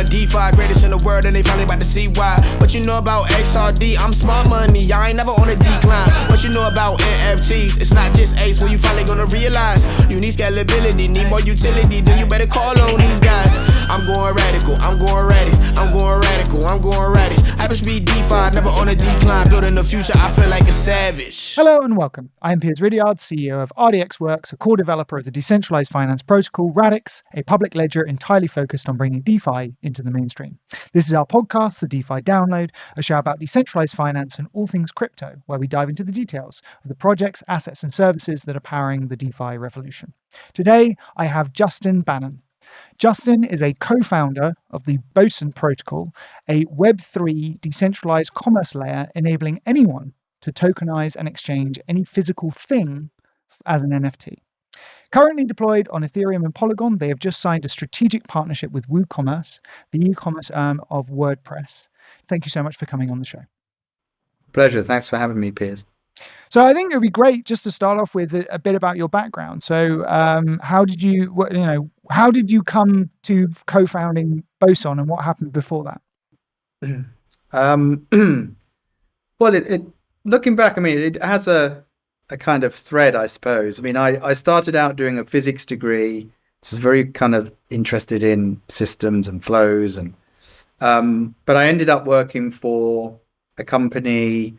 going DeFi, greatest in the world, and they finally about to see why. What you know about XRD? I'm smart money, I ain't never on a decline. What you know about NFTs? It's not just Ace, when you finally gonna realize you need scalability, need more utility, then you better call on these guys. I'm going radical, I'm going Radix, I'm going radical, I'm going Radix. Hyperspeed DeFi, never on a decline, building the future, I feel like a savage. Hello and welcome. I'm Piers Ridyard, CEO of RDX Works, a core developer of the decentralized finance protocol Radix, a public ledger entirely focused on bringing DeFi into the mainstream. This is our podcast, The DeFi Download, a show about decentralized finance and all things crypto, where we dive into the details of the projects, assets, and services that are powering the DeFi revolution. Today, I have Justin Bannon. Justin is a co-founder of the Boson Protocol, a Web3 decentralized commerce layer enabling anyone to tokenize and exchange any physical thing as an NFT. Currently deployed on Ethereum and Polygon, they have just signed a strategic partnership with WooCommerce, the e-commerce arm of WordPress. Thank you so much for coming on the show. Pleasure. Thanks for having me, Piers. So I think it would be great just to start off with a bit about your background. So how did you come to co-founding Boson, and what happened before that? Well, looking back, I mean, it has a kind of thread, I suppose. I mean, I started out doing a physics degree. So I was very kind of interested in systems and flows, and but I ended up working for a company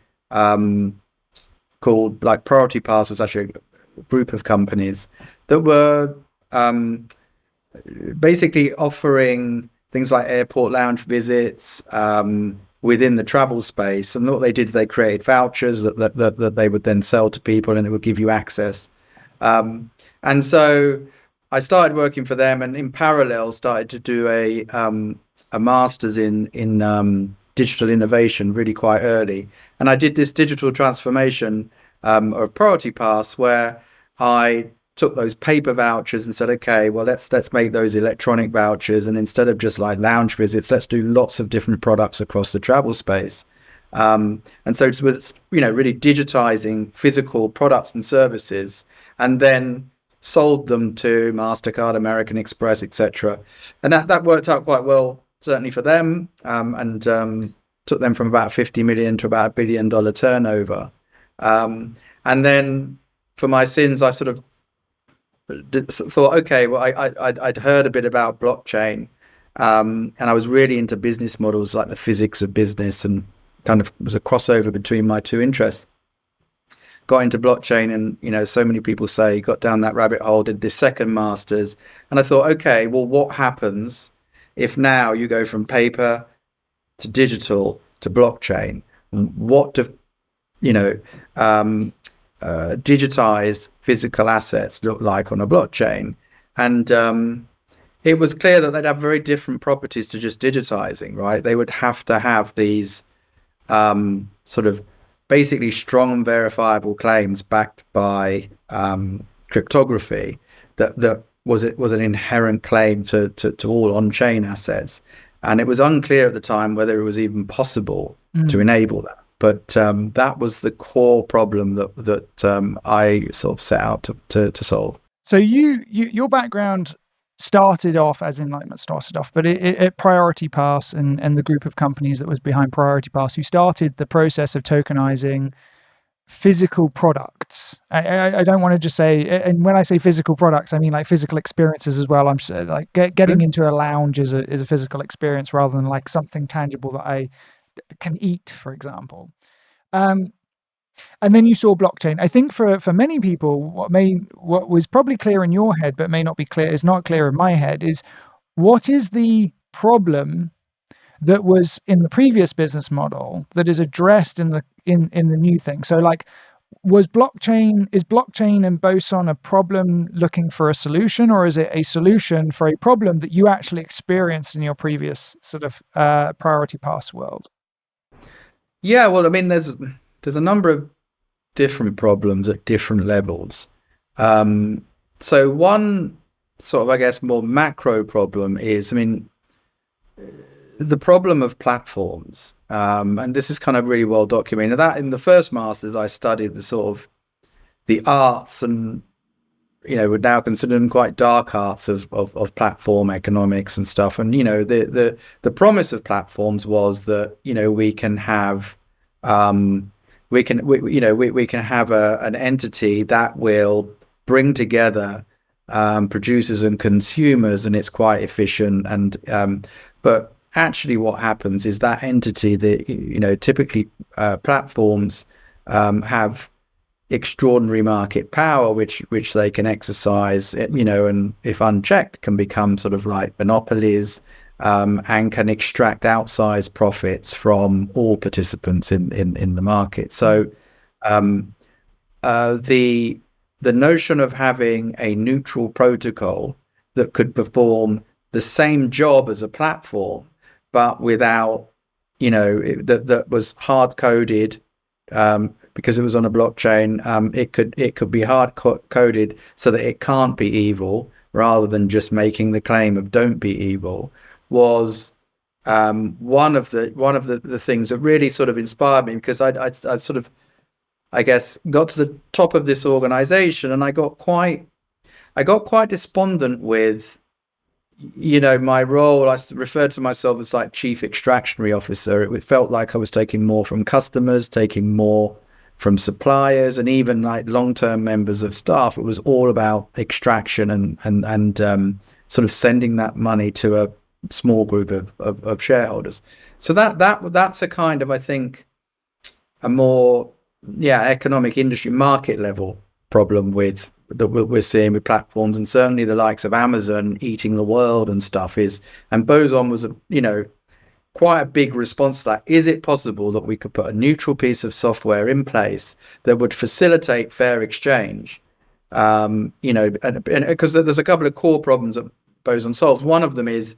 called like Priority Pass, was actually a group of companies that were basically offering things like airport lounge visits within the travel space. And what they did, they created vouchers that they would then sell to people, and it would give you access. And so I started working for them, and in parallel started to do a master's in digital innovation really quite early. And I did this digital transformation of Priority Pass, where I took those paper vouchers and said, okay, well, let's make those electronic vouchers. And instead of just like lounge visits, let's do lots of different products across the travel space. And so it was, really digitizing physical products and services, and then sold them to MasterCard, American Express, etc. And that worked out quite well, certainly for them, and took them from about 50 million to about $1 billion turnover. And then for my sins, I sort of thought, okay, well, I'd heard a bit about blockchain, and I was really into business models, like the physics of business, and kind of was a crossover between my two interests. Got into blockchain, and so many people say, got down that rabbit hole, did this second master's, and I thought, okay, well, what happens if now you go from paper to digital to blockchain? What do digitized physical assets look like on a blockchain? And it was clear that they'd have very different properties to just digitizing, right? They would have to have these sort of basically strong and verifiable claims backed by cryptography that was an inherent claim to all on-chain assets. And it was unclear at the time whether it was even possible to enable that. But that was the core problem that I sort of set out to solve. So your background started off, as in like not started off, but at Priority Pass and the group of companies that was behind Priority Pass, you started the process of tokenizing physical products. I don't want to just say, and when I say physical products, I mean like physical experiences as well. I'm like getting into a lounge is a physical experience rather than like something tangible that I can eat, for example. And then you saw blockchain. I think for many people, what was probably clear in your head, but may not be clear, is not clear in my head, is what is the problem that was in the previous business model that is addressed in the new thing? So like, is blockchain and Boson a problem looking for a solution, or is it a solution for a problem that you actually experienced in your previous sort of Priority Pass world? Yeah, well, I mean, there's a number of different problems at different levels. So one sort of, I guess, more macro problem is, I mean, the problem of platforms, and this is kind of really well documented. That in the first masters, I studied the sort of the arts and would now consider them quite dark arts of platform economics and stuff. And the promise of platforms was that we can have we can have an entity that will bring together producers and consumers, and it's quite efficient. And but actually, what happens is that entity, typically platforms have extraordinary market power, which they can exercise, and if unchecked, can become sort of like monopolies, and can extract outsized profits from all participants in the market. So the notion of having a neutral protocol that could perform the same job as a platform, but without, that was hard coded, because it was on a blockchain, it could be hard coded so that it can't be evil, rather than just making the claim of don't be evil, was one of the things that really sort of inspired me, because I sort of, I guess, got to the top of this organization, and I got quite despondent with my role. I referred to myself as like chief extractionary officer. It felt like I was taking more from customers, taking more from suppliers, and even like long-term members of staff. It was all about extraction and sort of sending that money to a small group of shareholders. So that's a kind of, I think, a more economic industry market level problem with that we're seeing with platforms, and certainly the likes of Amazon eating the world and stuff and Boson was quite a big response to that. Is it possible that we could put a neutral piece of software in place that would facilitate fair exchange? And because there's a couple of core problems that Boson solves. One of them is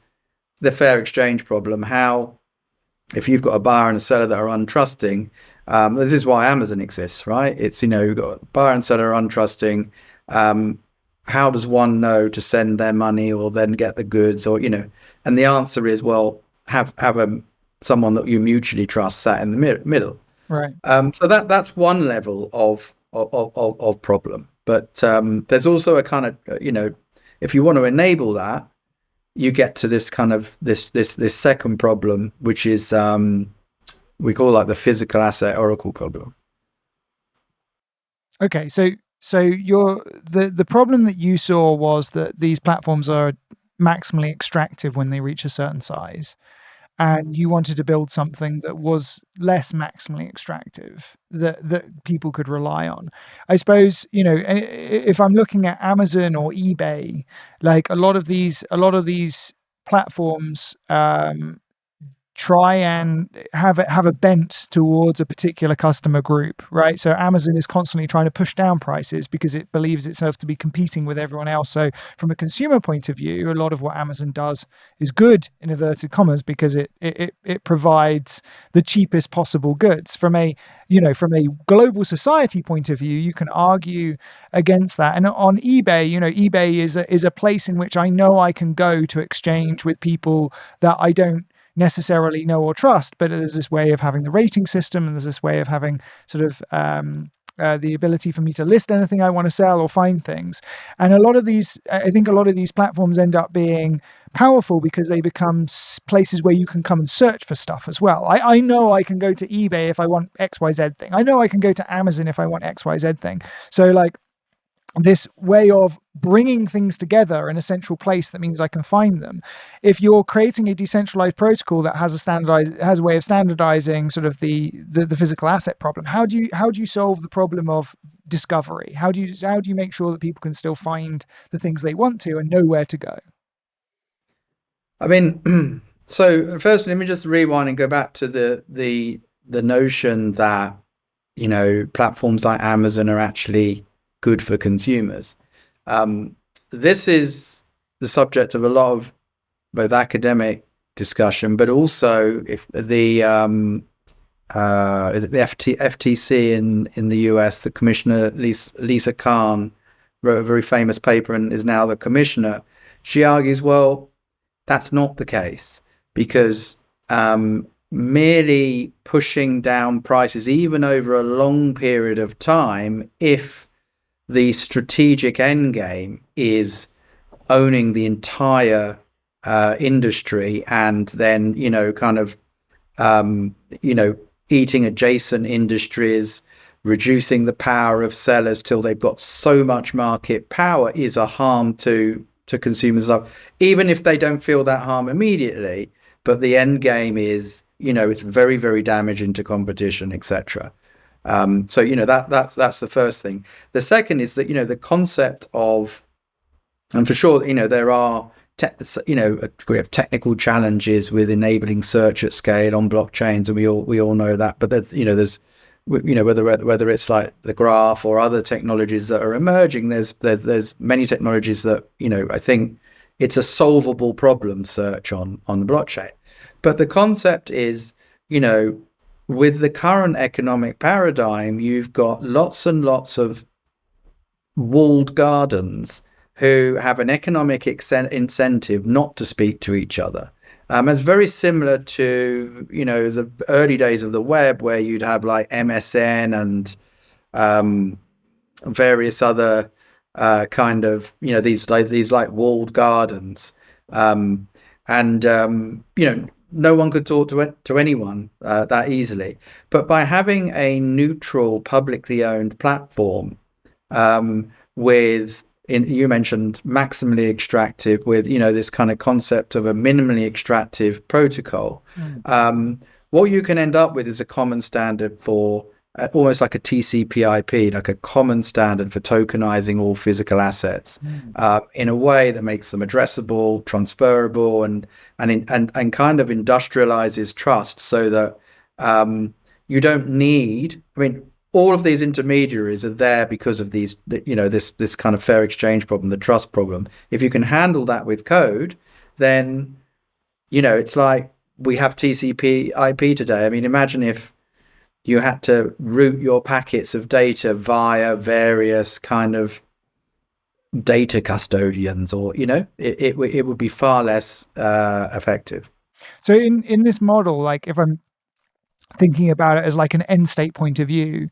the fair exchange problem. How, if you've got a buyer and a seller that are untrusting, this is why Amazon exists, right? It's, you've got a buyer and seller are untrusting. How does one know to send their money or then get the goods, or, and the answer is, well, have someone that you mutually trust sat in the middle. Right. So that's one level of problem. But there's also a kind of, if you want to enable that, you get to this kind of this second problem, which is we call like the physical asset oracle problem. Okay, so the problem that you saw was that these platforms are maximally extractive when they reach a certain size, and you wanted to build something that was less maximally extractive, that people could rely on. I suppose, if I'm looking at Amazon or eBay, like a lot of these platforms try and have a bent towards a particular customer group, right? So Amazon is constantly trying to push down prices because it believes itself to be competing with everyone else. So from a consumer point of view, a lot of what Amazon does is good, in inverted commas, because it provides the cheapest possible goods. From a global society point of view, you can argue against that. And on eBay, eBay is a place in which I know I can go to exchange with people that I don't necessarily know or trust, but there's this way of having the rating system, and there's this way of having sort of the ability for me to list anything I want to sell or find things. And I think a lot of these platforms end up being powerful because they become places where you can come and search for stuff as well. I know I can go to eBay if I want XYZ thing. I know I can go to Amazon if I want XYZ thing. So like this way of bringing things together in a central place that means I can find them. If you're creating a decentralized protocol that has a way of standardizing sort of the physical asset problem, how do you solve the problem of discovery? How do you make sure that people can still find the things they want to and know where to go? I mean, so first, let me just rewind and go back to the notion that platforms like Amazon are actually good for consumers. This is the subject of a lot of both academic discussion, but also if the FTC in the US, the commissioner Lisa Khan wrote a very famous paper and is now the commissioner. She argues, well, that's not the case, because merely pushing down prices, even over a long period of time, if the strategic end game is owning the entire industry, and then kind of eating adjacent industries, reducing the power of sellers till they've got so much market power, is a harm to consumers, even if they don't feel that harm immediately. But the end game is, it's very, very damaging to competition, etc. So that's the first thing. The second is that the concept of, and for sure there are we have technical challenges with enabling search at scale on blockchains, and we all know that. But there's whether it's like the graph or other technologies that are emerging, there's many technologies that I think it's a solvable problem, search on the blockchain. But the concept is, with the current economic paradigm, you've got lots and lots of walled gardens who have an economic incentive not to speak to each other. It's very similar to, the early days of the web, where you'd have like MSN and various other kind of, these like walled gardens. No one could talk to anyone that easily. But by having a neutral, publicly owned platform you mentioned maximally extractive, with this kind of concept of a minimally extractive protocol. What you can end up with is a common standard for almost like a TCP/IP, like a common standard for tokenizing all physical assets in a way that makes them addressable, transferable, and kind of industrializes trust, so that you don't need. All of these intermediaries are there because of these, this kind of fair exchange problem, the trust problem. If you can handle that with code, then, it's like we have TCP/IP today. Imagine if you had to route your packets of data via various kind of data custodians, or, it would be far less effective. So in this model, like if I'm thinking about it as like an end state point of view,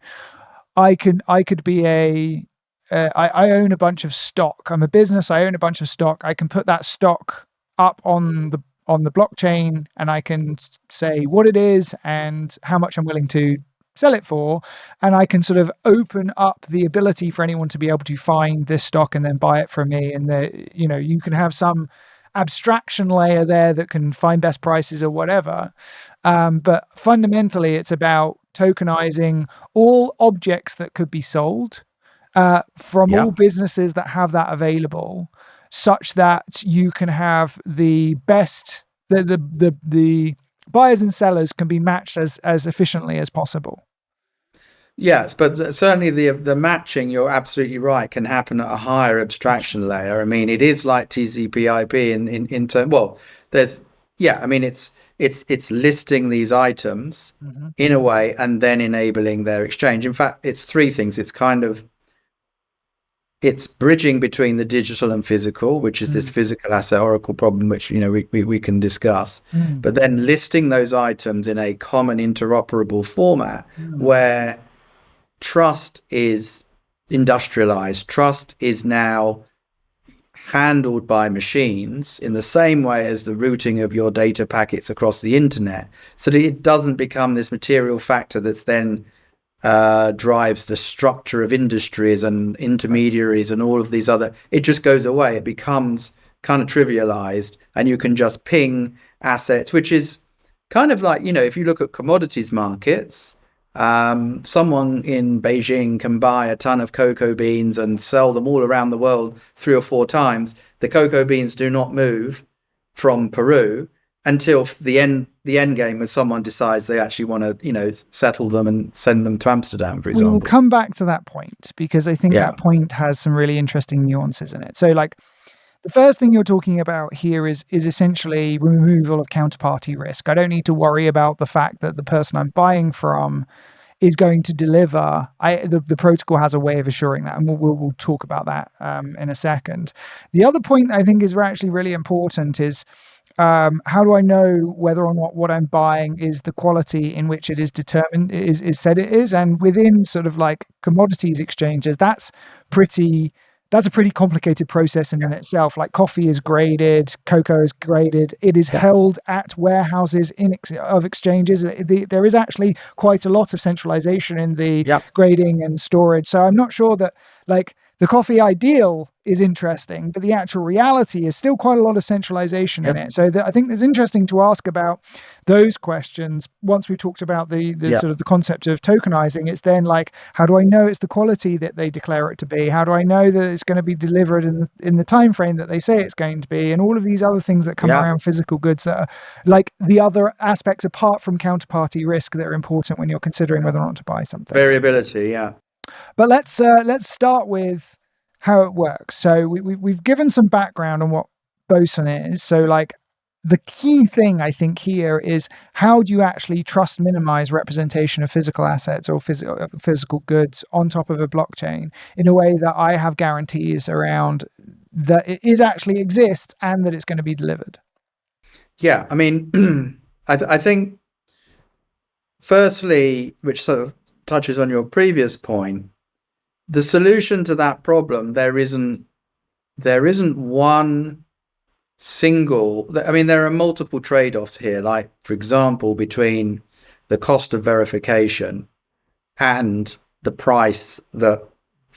I could be I own a bunch of stock. I'm a business. I own a bunch of stock. I can put that stock up on the blockchain, and I can say what it is and how much I'm willing to sell it for, and I can sort of open up the ability for anyone to be able to find this stock and then buy it from me. And you can have some abstraction layer there that can find best prices or whatever. But fundamentally, it's about tokenizing all objects that could be sold from all businesses that have that available, such that you can have the best, the buyers and sellers can be matched as efficiently as possible. Yes, but certainly the matching, you're absolutely right, can happen at a higher abstraction layer. It is like TCP/IP in term. Well, it's listing these items in a way and then enabling their exchange. In fact, it's three things. It's bridging between the digital and physical, which is this physical asset oracle problem, which we can discuss. But then listing those items in a common interoperable format where trust is industrialized. Trust is now handled by machines in the same way as the routing of your data packets across the internet, so that it doesn't become this material factor that's then drives the structure of industries and intermediaries and all of these other. It just goes away. It becomes kind of trivialized, and you can just ping assets, which is kind of like, if you look at commodities markets, someone in Beijing can buy a ton of cocoa beans and sell them all around the world 3 or 4 times. The cocoa beans do not move from Peru until the end game, when someone decides they actually want to, settle them and send them to Amsterdam, for example. We'll come back to that point, because I think that point has some really interesting nuances in it. So, like, the first thing you're talking about here is essentially removal of counterparty risk. I don't need to worry about the fact that the person I'm buying from is going to deliver. The protocol has a way of assuring that, and we'll talk about that in a second. The other point that I think is actually really important is How do I know whether or not what I'm buying is the quality in which it is determined is said it is? And within sort of like commodities exchanges, that's a pretty complicated process in itself. Like coffee is graded, cocoa is graded. It is held at warehouses of exchanges. There is actually quite a lot of centralization in the grading and storage. So I'm not sure that like the coffee ideal is interesting, but the actual reality is still quite a lot of centralization in it. So I think it's interesting to ask about those questions. Once we talked about the sort of the concept of tokenizing, it's then like, how do I know it's the quality that they declare it to be? How do I know that it's going to be delivered in the time frame that they say it's going to be? And all of these other things that come around physical goods that are like the other aspects apart from counterparty risk that are important when you're considering whether or not to buy something. Variability, But let's start with how it works. So we've given some background on what Boson is. So like the key thing I think here is, how do you actually trust minimize representation of physical assets or physical goods on top of a blockchain in a way that I have guarantees around that it is actually exists and that it's going to be delivered? Yeah, I mean, I think firstly, which sort of touches on your previous point, the solution to that problem, there isn't one single. I mean, there are multiple trade-offs here, like for example between the cost of verification and the price that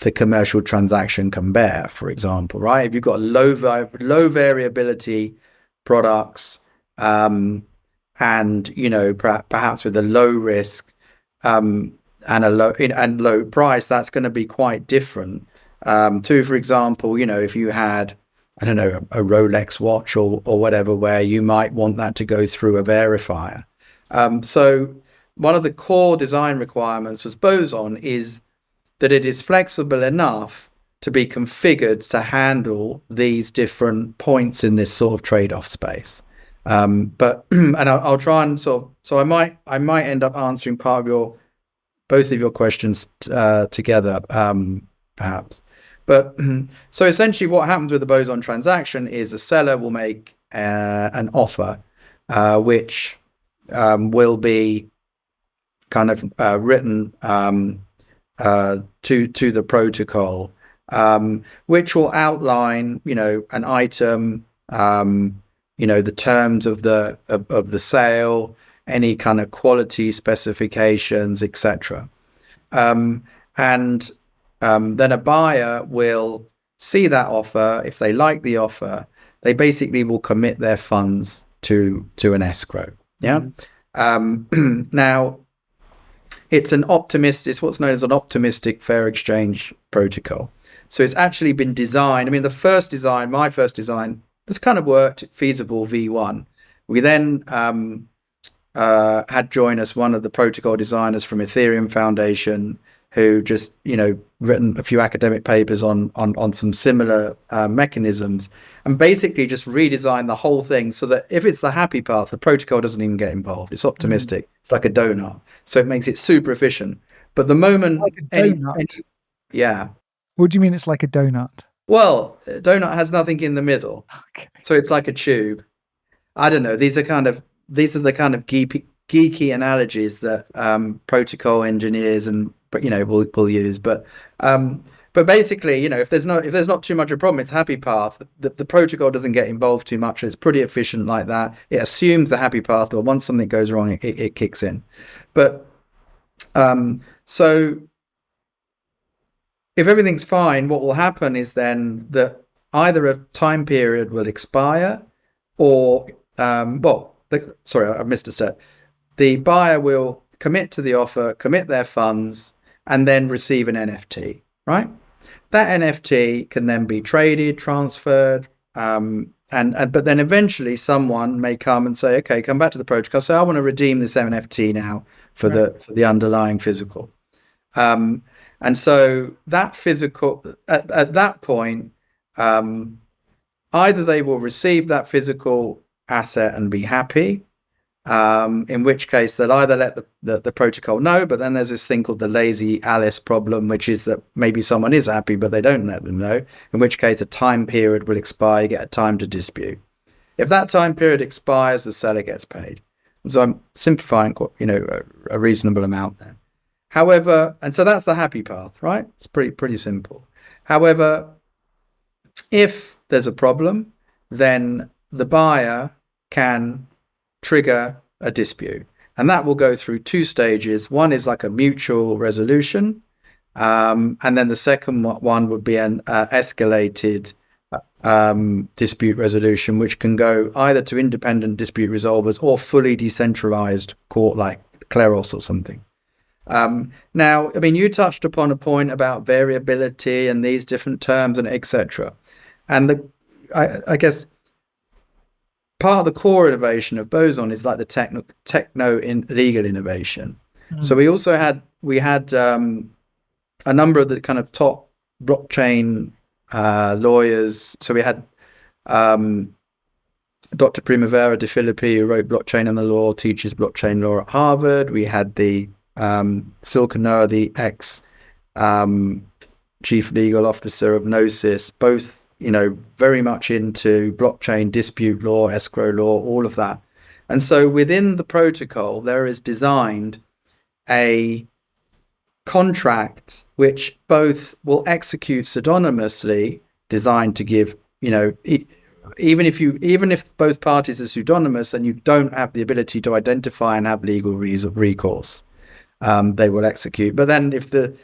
the commercial transaction can bear, for example, right? If you've got low variability products, and perhaps with a low risk and a low price, that's going to be quite different to, for example, if you had, I don't know, a Rolex watch or whatever, where you might want that to go through a verifier. So one of the core design requirements for Boson is that it is flexible enough to be configured to handle these different points in this sort of trade-off space. But and I'll try and so I might end up answering both of your questions together, perhaps. But so essentially what happens with the Boson transaction is the seller will make an offer, which will be kind of written to the protocol, which will outline, an item, the terms of the sale, any kind of quality specifications, etc. And then a buyer will see that offer. If they like the offer, they basically will commit their funds to an escrow. Now, it's what's known as an optimistic fair exchange protocol. So it's actually been designed. I mean, my first design, this kind of worked feasible V1. We then had join us one of the protocol designers from Ethereum Foundation, who just written a few academic papers on some similar mechanisms, and basically just redesigned the whole thing so that if it's the happy path, the protocol doesn't even get involved. It's optimistic. It's like a donut, so it makes it super efficient. But the moment like a donut. What do you mean it's like a donut? Well, a donut has nothing in the middle. Okay. So it's like a tube. I don't know. These are the kind of geeky analogies that protocol engineers will use. But basically, if there's not too much of a problem, it's happy path. The protocol doesn't get involved too much. It's pretty efficient like that. It assumes the happy path, or once something goes wrong, it kicks in. But so if everything's fine, what will happen is then that either a time period will expire, or sorry, I missed a step. The buyer will commit to the offer, commit their funds, and then receive an NFT, right? That NFT can then be traded, transferred, but then eventually someone may come and say, okay, come back to the protocol. So I want to redeem this NFT now for the underlying physical. And so that physical, at that point, either they will receive that physical asset and be happy, in which case they'll either let the protocol know, but then there's this thing called the lazy Alice problem, which is that maybe someone is happy, but they don't let them know, in which case a time period will expire, you get a time to dispute. If that time period expires, the seller gets paid. So I'm simplifying, a reasonable amount there. However, and so that's the happy path, right? It's pretty simple. However, if there's a problem, then the buyer can trigger a dispute, and that will go through 2 stages. One is like a mutual resolution, and then the second one would be an escalated dispute resolution, which can go either to independent dispute resolvers or fully decentralized court like Kleros or something. Now, I mean, you touched upon a point about variability and these different terms and etc. And I guess part of the core innovation of Boson is like the legal innovation. So we had a number of the kind of top blockchain lawyers. So we had Dr. Primavera de Filippi, who wrote Blockchain and the Law, teaches blockchain law at Harvard. We had the Silke Noah, the ex chief legal officer of Gnosis, both very much into blockchain, dispute law, escrow law, all of that. And so within the protocol, there is designed a contract which both will execute pseudonymously, designed to give, even if both parties are pseudonymous and you don't have the ability to identify and have legal recourse, they will execute. But then if the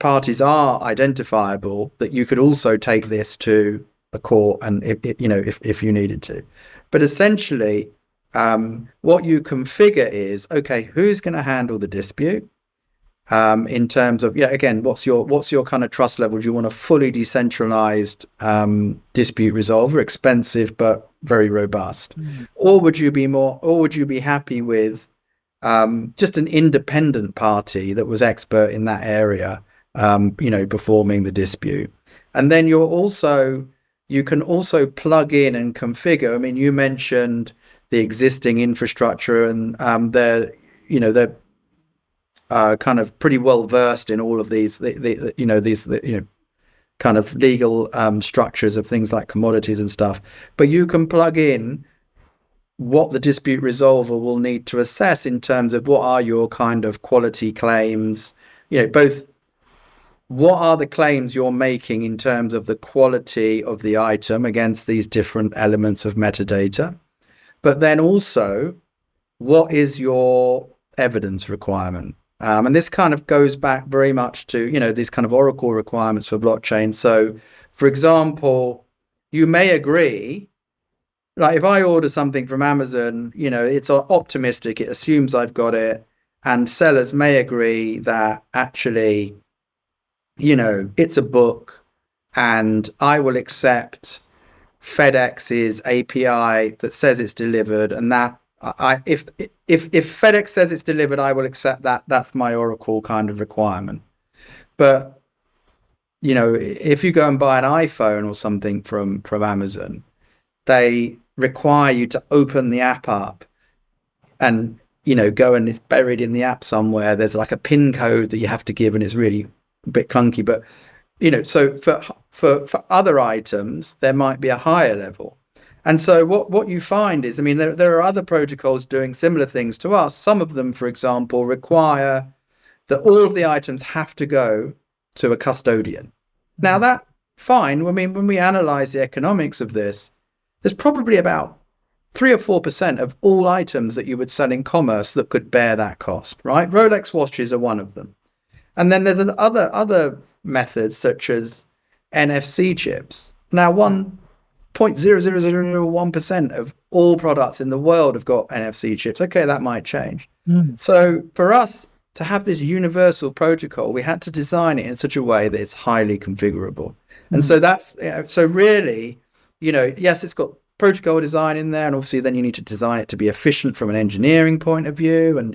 parties are identifiable, that you could also take this to a court, and if you needed to. But essentially, what you configure is, okay, who's going to handle the dispute? In terms of, again, what's your kind of trust level? Do you want a fully decentralized dispute resolver, expensive but very robust, or would you be happy with just an independent party that was expert in that area, performing the dispute? And then you can also plug in and configure. I mean, you mentioned the existing infrastructure, and they're kind of pretty well versed in all of these, kind of legal structures of things like commodities and stuff. But you can plug in what the dispute resolver will need to assess in terms of what are your kind of quality claims, both what are the claims you're making in terms of the quality of the item against these different elements of metadata, but then also what is your evidence requirement. And this kind of goes back very much to, these kind of Oracle requirements for blockchain. So, for example, you may agree, like if I order something from Amazon, it's optimistic, it assumes I've got it, and sellers may agree that actually, it's a book, and I will accept FedEx's API that says it's delivered, and that if FedEx says it's delivered, I will accept that. That's my Oracle kind of requirement. But if you go and buy an iPhone or something from Amazon, they require you to open the app up and go, and it's buried in the app somewhere. There's like a PIN code that you have to give, and it's really a bit clunky. But so for other items, there might be a higher level. And so what you find is, I mean, there are other protocols doing similar things to us. Some of them, for example, require that all of the items have to go to a custodian. Now that, fine. I mean, when we analyze the economics of this, there's probably about 3 or 4% of all items that you would sell in commerce that could bear that cost, right? Rolex watches are one of them. And then there's other methods such as NFC chips. Now, 0.0001% of all products in the world have got NFC chips. Okay, that might change. So for us to have this universal protocol, we had to design it in such a way that it's highly configurable. And so that's, so really, yes, it's got protocol design in there, and obviously then you need to design it to be efficient from an engineering point of view, and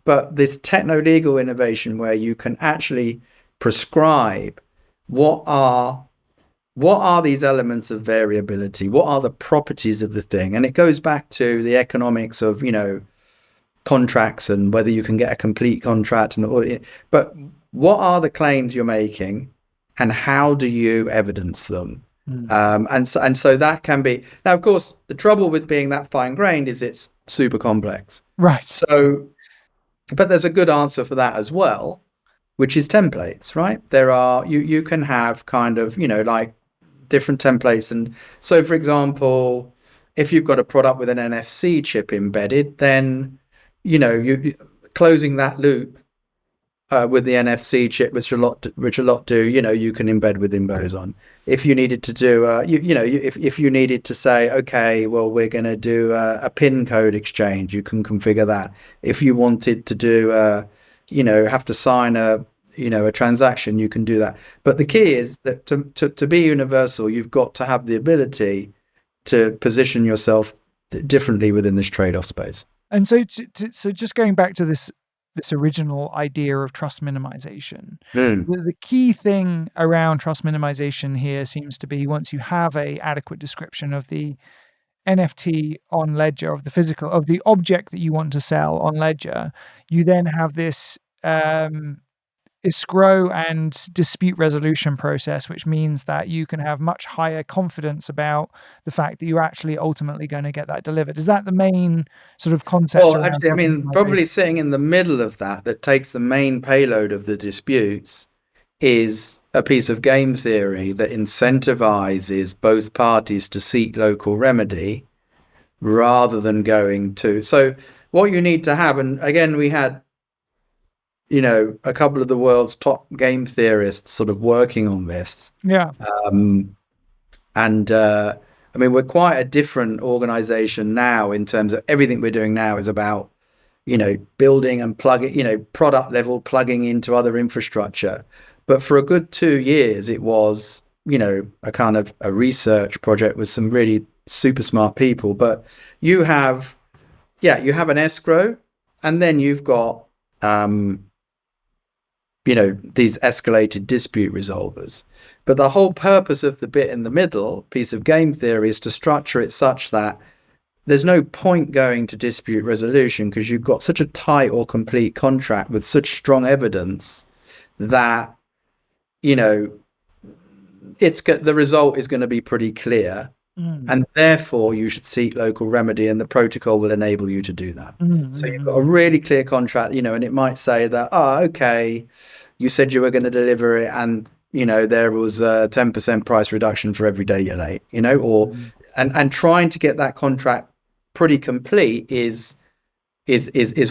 but this techno-legal innovation where you can actually prescribe what are these elements of variability, what are the properties of the thing, and it goes back to the economics of contracts and whether you can get a complete contract, but what are the claims you're making and how do you evidence them? And so that can be, now of course the trouble with being that fine grained is it's super complex. Right. So, but there's a good answer for that as well, which is templates, right? There are, you can have kind of, like different templates. And so for example, if you've got a product with an NFC chip embedded, then, you closing that loop with the NFC chip, which a lot do, you can embed within Boson. If you needed to do, if you needed to say, okay, well, we're going to do a PIN code exchange, you can configure that. If you wanted to do, have to sign a transaction, you can do that. But the key is that to be universal, you've got to have the ability to position yourself differently within this trade-off space. And so, so just going back to this original idea of trust minimization, the key thing around trust minimization here seems to be, once you have a adequate description of the NFT on ledger, of the object that you want to sell on ledger, you then have this escrow and dispute resolution process, which means that you can have much higher confidence about the fact that you're actually ultimately going to get that delivered. Is that the main sort of concept? Well, actually, probably sitting in the middle of that takes the main payload of the disputes is a piece of game theory that incentivizes both parties to seek local remedy rather than going to. So what you need to have, and again, we had a couple of the world's top game theorists sort of working on this. Yeah. We're quite a different organization now in terms of everything we're doing now is about, building and plugging, product level plugging into other infrastructure. But for a good 2 years, it was, a kind of a research project with some really super smart people. But you have an escrow, and then you've got, these escalated dispute resolvers. But the whole purpose of the bit in the middle, piece of game theory, is to structure it such that there's no point going to dispute resolution because you've got such a tight or complete contract with such strong evidence that, the result is going to be pretty clear. And therefore you should seek local remedy, and the protocol will enable you to do that. So you've got a really clear contract, and it might say that, okay, you said you were going to deliver it, and there was a 10% price reduction for every day you're late, and trying to get that contract pretty complete is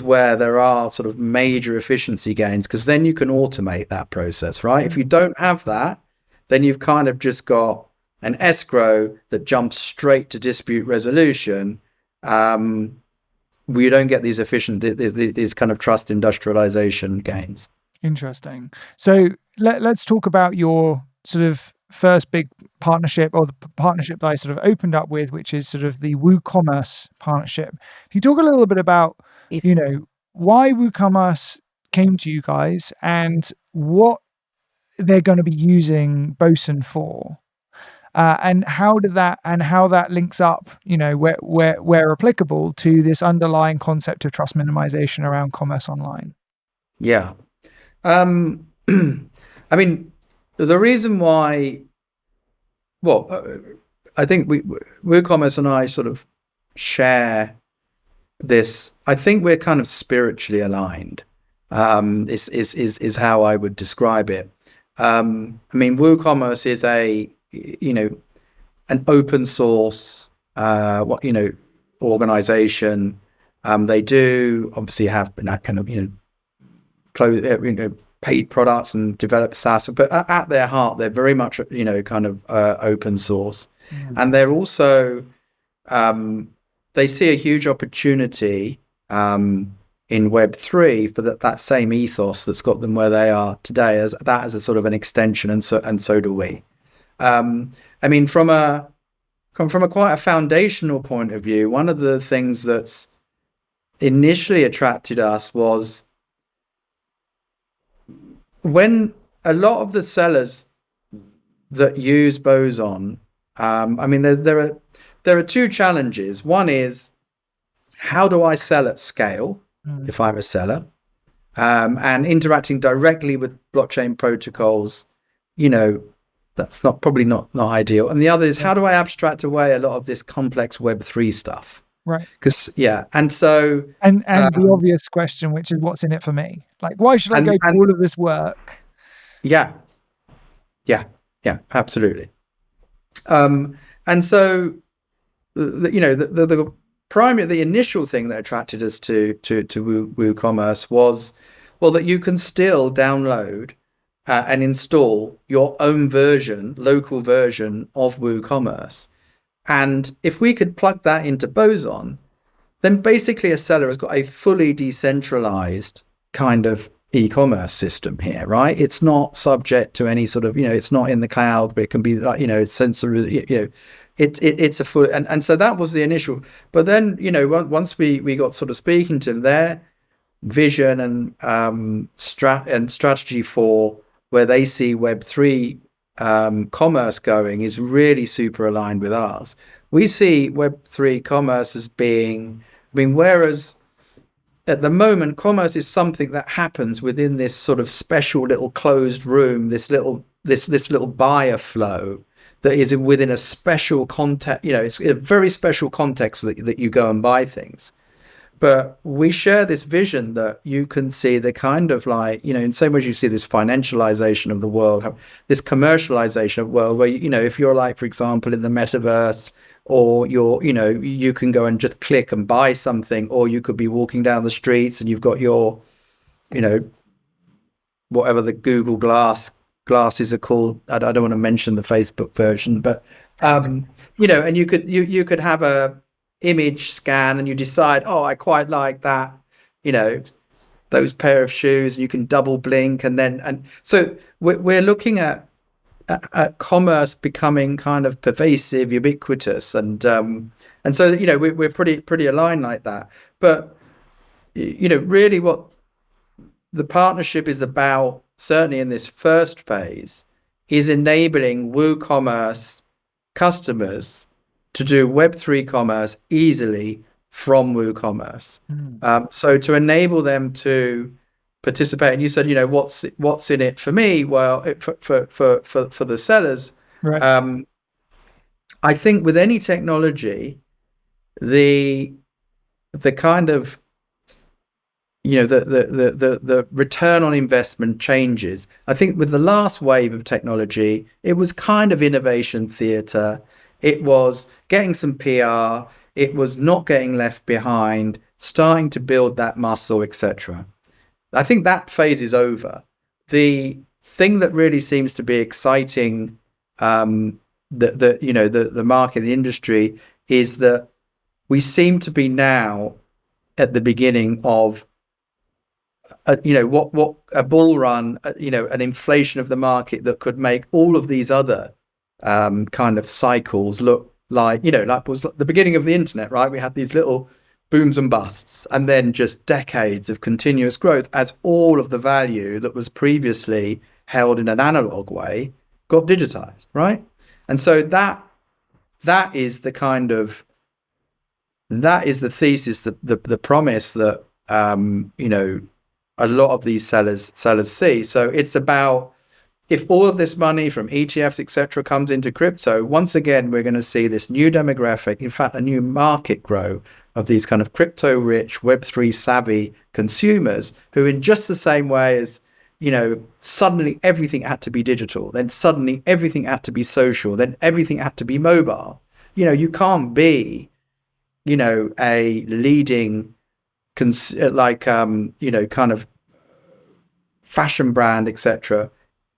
where there are sort of major efficiency gains, because then you can automate that process, right? If you don't have that, then you've kind of just got an escrow that jumps straight to dispute resolution. We don't get these these kind of trust industrialization gains. Interesting. So let's talk about your sort of first big partnership, or the partnership that I sort of opened up with, which is sort of the WooCommerce partnership. Can you talk a little bit about, why WooCommerce came to you guys and what they're going to be using Boson for? And how that links up, where applicable, to this underlying concept of trust minimization around commerce online. Yeah. The reason why, I think WooCommerce and I sort of share this. I think we're kind of spiritually aligned. Is how I would describe it. WooCommerce is an open source organization. They do obviously have that kind of paid products and develop SaaS, but at their heart they're very much kind of open source. And they're also they see a huge opportunity in Web3 for that same ethos that's got them where they are today, as a sort of an extension, and so do we. From a quite a foundational point of view, one of the things that's initially attracted us was when a lot of the sellers that use Boson, there are two challenges. One is, how do I sell at scale if I'm a seller? And interacting directly with blockchain protocols, that's probably not ideal. And the other is, how do I abstract away a lot of this complex Web3 stuff? Right. Because and so and the obvious question, which is, what's in it for me? Like, why should I go to all of this work? Yeah, absolutely. And so the initial thing that attracted us to WooCommerce was, well, that you can still download and install your own local version of WooCommerce. And if we could plug that into Boson, then basically a seller has got a fully decentralized kind of e-commerce system here, right? It's not subject to any sort of, it's not in the cloud, but it can be like, it's sensory, it's a full, and so that was the initial. But then, once we got sort of speaking to their vision and strategy for where they see Web3 commerce going is really super aligned with ours. We see Web3 commerce as being, whereas at the moment, commerce is something that happens within this sort of special little closed room, this little buyer flow that is within a special context. It's a very special context that you go and buy things. But we share this vision that you can see the kind of like, in some ways you see this financialization of the world, this commercialization of the world where, if you're like, for example, in the metaverse, or you can go and just click and buy something, or you could be walking down the streets and you've got your, whatever the Google glasses are called. I don't want to mention the Facebook version, but, and you could have a image scan and you decide, oh, I quite like that, those pair of shoes, and you can double blink. And so we're looking at commerce becoming kind of pervasive, ubiquitous, and so we're pretty aligned like that. But really what the partnership is about, certainly in this first phase, is enabling WooCommerce customers to do Web3 commerce easily from WooCommerce. So to enable them to participate, and you said, what's in it for me? Well, for the sellers, right. I think with any technology, the kind of the return on investment changes. I think with the last wave of technology, it was kind of innovation theater. It was getting some PR. It was not getting left behind, starting to build that muscle, etc. I think that phase is over. The thing that really seems to be exciting the market, the industry, is that we seem to be now at the beginning of what a bull run, an inflation of the market that could make all of these other kind of cycles look like, like was the beginning of the internet, right? We had these little booms and busts, and then just decades of continuous growth as all of the value that was previously held in an analog way got digitized, right? And so that is the kind of, that is the thesis, the promise that a lot of these sellers see. So it's about, if all of this money from ETFs, etc., comes into crypto, once again, we're going to see this new demographic, in fact, a new market grow of these kind of crypto-rich, Web3 savvy consumers who, in just the same way as, suddenly everything had to be digital, then suddenly everything had to be social, then everything had to be mobile. You can't be, a leading, kind of fashion brand, etc.,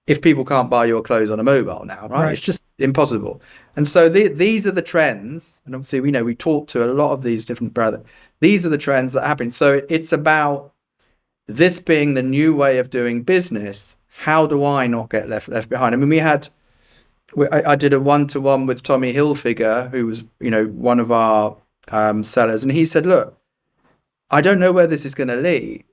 if people can't buy your clothes on a mobile now, right? It's just impossible. And so these are the trends. And obviously, we talk to a lot of these different brands. These are the trends that happen. So it's about this being the new way of doing business. How do I not get left behind? I mean, I did a one-to-one with Tommy Hilfiger, who was, one of our sellers. And he said, look, I don't know where this is going to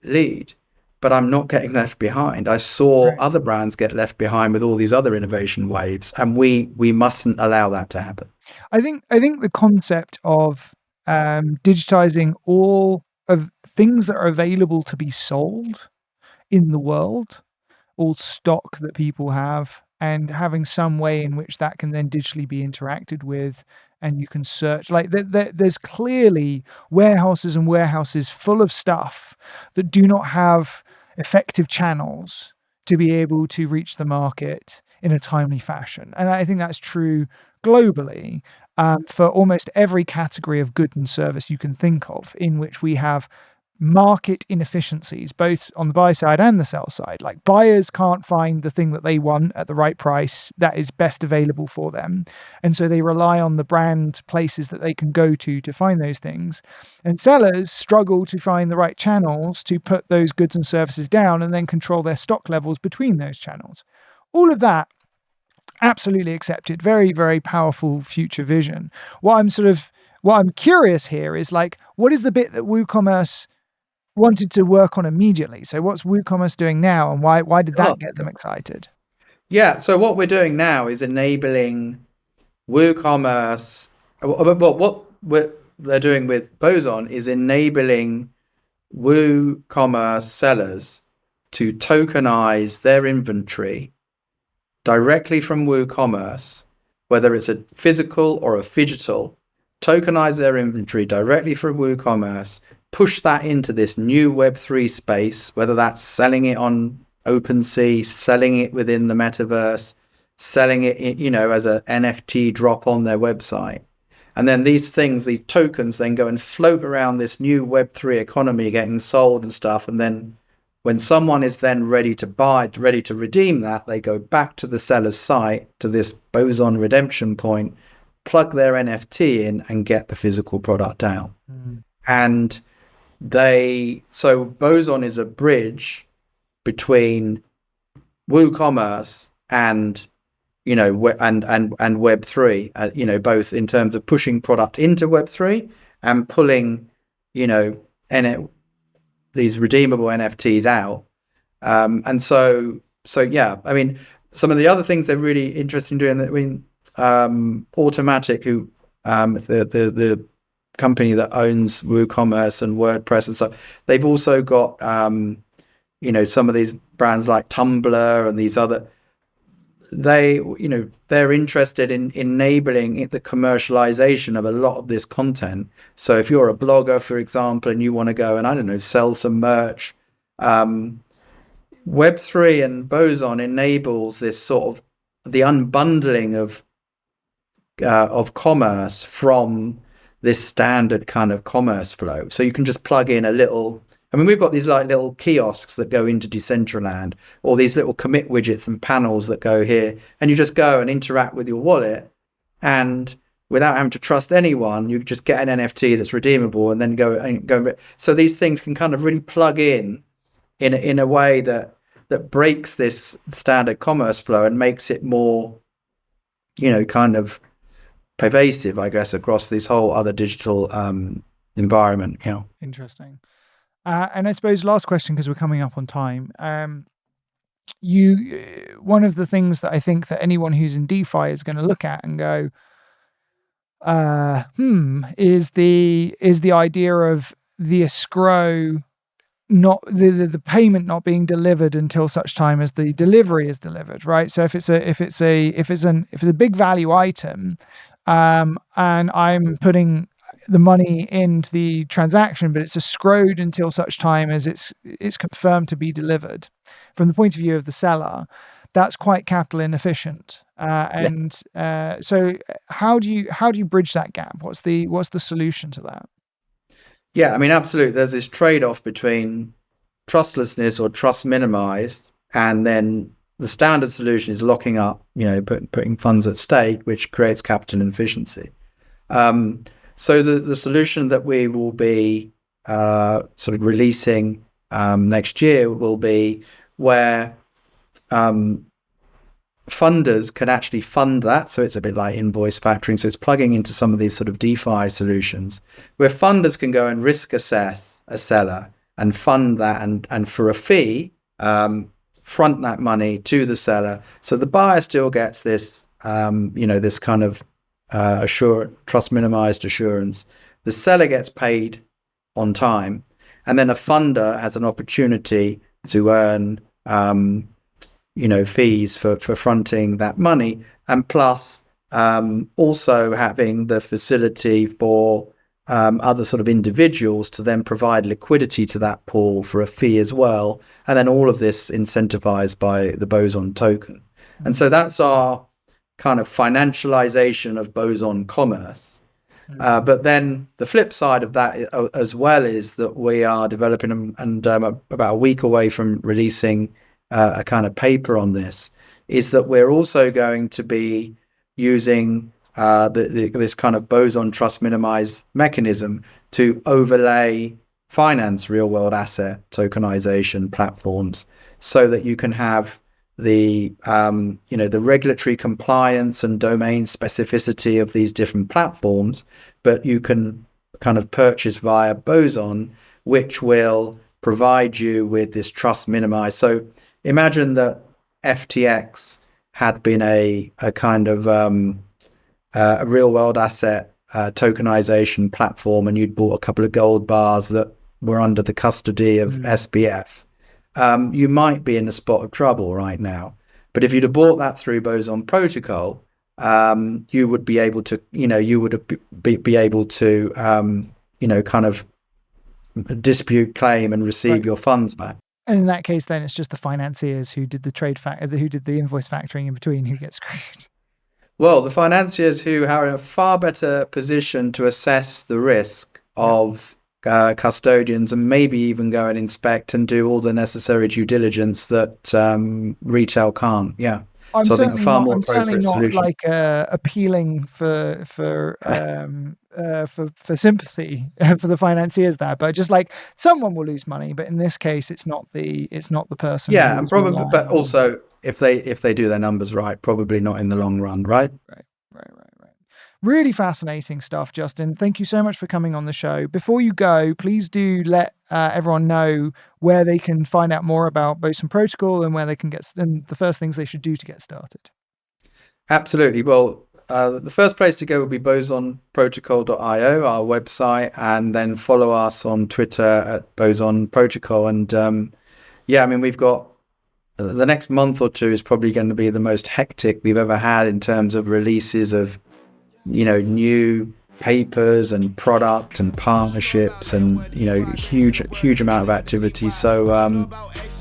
lead, but I'm not getting left behind. I saw other brands get left behind with all these other innovation waves, and we mustn't allow that to happen. I think the concept of digitizing all of things that are available to be sold in the world, all stock that people have, and having some way in which that can then digitally be interacted with, and you can search. Like there's clearly warehouses full of stuff that do not have effective channels to be able to reach the market in a timely fashion. And I think that's true globally, for almost every category of good and service you can think of, in which we have market inefficiencies, both on the buy side and the sell side. Like, buyers can't find the thing that they want at the right price that is best available for them. And so they rely on the brand places that they can go to find those things. And sellers struggle to find the right channels to put those goods and services down and then control their stock levels between those channels. All of that, absolutely accepted. Very, very powerful future vision. What I'm curious here is, like, what is the bit that WooCommerce wanted to work on immediately? So what's WooCommerce doing now, and why did that get them excited? Yeah, so what we're doing now is enabling WooCommerce. What they're doing with Boson is enabling WooCommerce sellers to tokenize their inventory directly from WooCommerce, whether it's a physical or a phygital, tokenize their inventory directly from WooCommerce, push that into this new Web3 space, whether that's selling it on OpenSea, selling it within the metaverse, selling it, as an NFT drop on their website. And then these tokens then go and float around this new Web3 economy, getting sold and stuff. And then when someone is then ready to buy, ready to redeem that, they go back to the seller's site, to this Boson redemption point, plug their NFT in and get the physical product out. And so Boson is a bridge between WooCommerce and Web3, both in terms of pushing product into Web3 and pulling, these redeemable NFTs out. And so yeah, I mean, some of the other things they're really interested in doing, Automatic, who the company that owns WooCommerce and WordPress and stuff, they've also got some of these brands like Tumblr and these other. They're interested in enabling the commercialization of a lot of this content. So if you're a blogger, for example, and you want to go and, I don't know, sell some merch, Web3 and Boson enables this sort of the unbundling of commerce from this standard kind of commerce flow. So you can just plug in we've got these like little kiosks that go into Decentraland, or these little commit widgets and panels that go here, and you just go and interact with your wallet, and without having to trust anyone, you just get an NFT that's redeemable and then go. So these things can kind of really plug in a way that breaks this standard commerce flow and makes it more, kind of pervasive, I guess, across this whole other digital environment. Interesting. And I suppose last question, because we're coming up on time. One of the things that I think that anyone who's in DeFi is going to look at and go, is the idea of the escrow, not the payment not being delivered until such time as the delivery is delivered, right? So if it's a big value item, and I'm putting the money into the transaction, but it's escrowed until such time as it's confirmed to be delivered. From the point of view of the seller, that's quite capital inefficient. So how do you bridge that gap? What's the solution to that? Yeah, I mean, absolutely. There's this trade-off between trustlessness or trust minimized, and then the standard solution is locking up, putting funds at stake, which creates capital inefficiency. So the solution that we will be sort of releasing next year will be where funders can actually fund that. So it's a bit like invoice factoring. So it's plugging into some of these sort of DeFi solutions where funders can go and risk assess a seller and fund that and for a fee, front that money to the seller. So the buyer still gets this, this kind of trust minimized assurance. The seller gets paid on time, and then a funder has an opportunity to earn fees for fronting that money, and plus also having the facility for other sort of individuals to then provide liquidity to that pool for a fee as well, and then all of this incentivized by the Boson token. And so that's our kind of financialization of Boson commerce. But then the flip side of that as well is that we are developing, and about a week away from releasing a kind of paper on this, is that we're also going to be using this kind of Boson trust minimize mechanism to overlay finance real world asset tokenization platforms, so that you can have the the regulatory compliance and domain specificity of these different platforms, but you can kind of purchase via Boson, which will provide you with this trust minimize. So imagine that FTX had been a kind of a real world asset tokenization platform, and you'd bought a couple of gold bars that were under the custody of SBF. You might be in a spot of trouble right now. But if you'd have bought that through Boson Protocol, you would be able to, be able to, kind of dispute claim and receive your funds back. And in that case, then it's just the financiers who did the who did the invoice factoring in between who get screwed. Well, the financiers who are in a far better position to assess the risk of custodians, and maybe even go and inspect and do all the necessary due diligence that retail can't. Yeah. I'm so I certainly think a far not, more I'm certainly appropriate not solution. like appealing for sympathy for the financiers there, but just like someone will lose money, but in this case, it's not the person. Yeah, and probably, but also if they do their numbers right, probably not in the long run, right? Right. Really fascinating stuff, Justin. Thank you so much for coming on the show. Before you go, please do let everyone know where they can find out more about Boson Protocol and where they can and the first things they should do to get started. Absolutely. Well, the first place to go will be bosonprotocol.io, our website, and then follow us on Twitter at Boson Protocol. And we've got the next month or two is probably going to be the most hectic we've ever had in terms of releases of new papers and product and partnerships, and huge amount of activity. So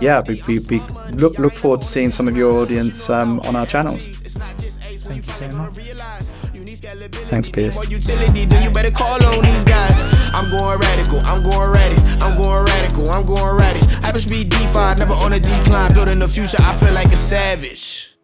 look forward to seeing some of your audience on our channels. Thank you so much. Thanks, Piers. Utility, then you better call on these guys. I'm going radical, I'm going Radix, I'm going radical, I'm going Radix. Hyperspeed DeFi, never on a decline, building the future, I feel like a savage.